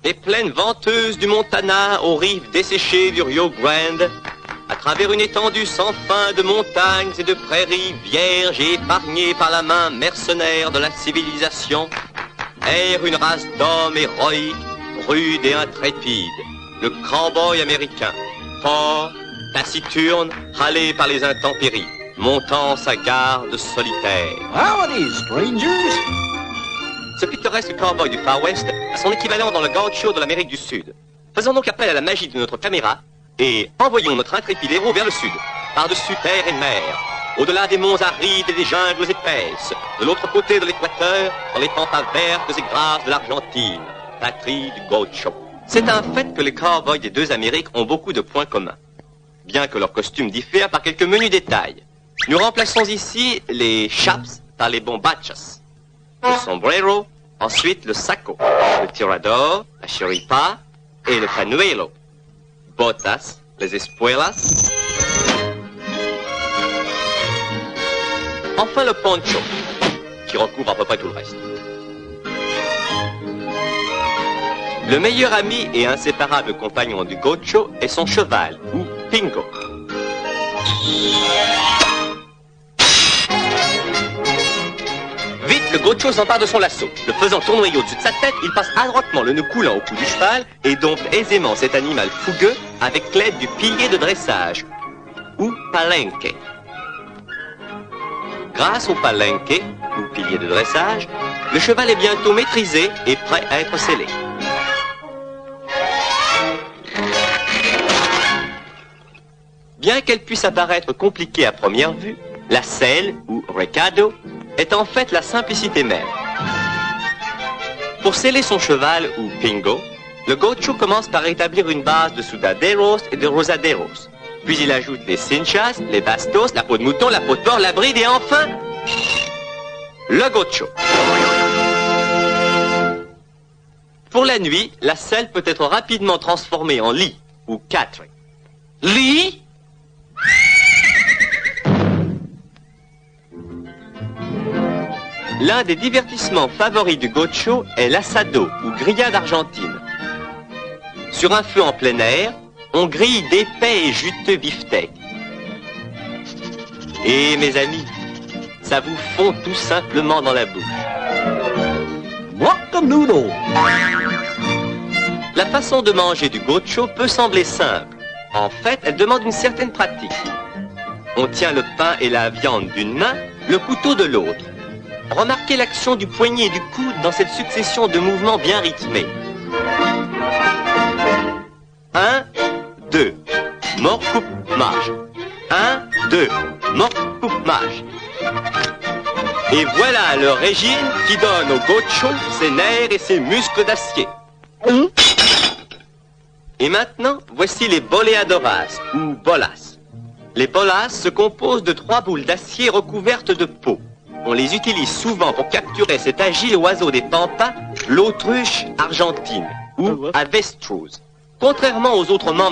des plaines venteuses du Montana aux rives desséchées du Rio Grande, à travers une étendue sans fin de montagnes et de prairies vierges et épargnées par la main mercenaire de la civilisation, erre une race d'hommes héroïques, rudes et intrépides, le cow-boy américain, fort, taciturne, râlé par les intempéries, montant sa garde solitaire. Howdy, strangers! Ce pittoresque cowboy du Far West a son équivalent dans le gaucho de l'Amérique du Sud. Faisons donc appel à la magie de notre caméra et envoyons notre intrépide héros vers le sud, par-dessus terre et mer, au-delà des monts arides et des jungles épaisses, de l'autre côté de l'équateur, dans les pampas vertes et grasses de l'Argentine, patrie du gaucho. C'est un fait que les cowboys des deux Amériques ont beaucoup de points communs, bien que leurs costumes diffèrent par quelques menus détails. Nous remplaçons ici les chaps par les bombachas, le sombrero, ensuite le saco, le tirador, la chiripa et le panuelo, botas, les espuelas, enfin le poncho, qui recouvre à peu près tout le reste. Le meilleur ami et inséparable compagnon du gaucho est son cheval, ou pingo. Vite, le gaucho s'empare de son lasso. Le faisant tournoyer au-dessus de sa tête, il passe adroitement le nœud coulant au cou du cheval et dompte aisément cet animal fougueux avec l'aide du pilier de dressage, ou palenque. Grâce au palenque, ou pilier de dressage, le cheval est bientôt maîtrisé et prêt à être scellé. Bien qu'elle puisse apparaître compliquée à première vue, la selle, ou recado, est en fait la simplicité même. Pour sceller son cheval, ou pingo, le gaucho commence par établir une base de sudaderos et de rosaderos. Puis il ajoute les cinchas, les bastos, la peau de mouton, la peau de porc, la bride et enfin, le gaucho. Pour la nuit, la selle peut être rapidement transformée en lit, ou catre. Lit? L'un des divertissements favoris du gaucho est l'assado, ou grillade argentine. Sur un feu en plein air, on grille d'épais et juteux beefsteaks. Et mes amis, ça vous fond tout simplement dans la bouche. Whack-a-noodle! La façon de manger du gaucho peut sembler simple. En fait, elle demande une certaine pratique. On tient le pain et la viande d'une main, le couteau de l'autre. Remarquez l'action du poignet et du coude dans cette succession de mouvements bien rythmés. 1, 2, mort, coupe, marche. 1, 2, mort, coupe, marche. Et voilà le régime qui donne au gaucho ses nerfs et ses muscles d'acier. Et maintenant, voici les boleadoras, ou bolas. Les bolas se composent de 3 boules d'acier recouvertes de peau. On les utilise souvent pour capturer cet agile oiseau des pampas, l'autruche argentine, ou avestruz. Contrairement aux autres membres de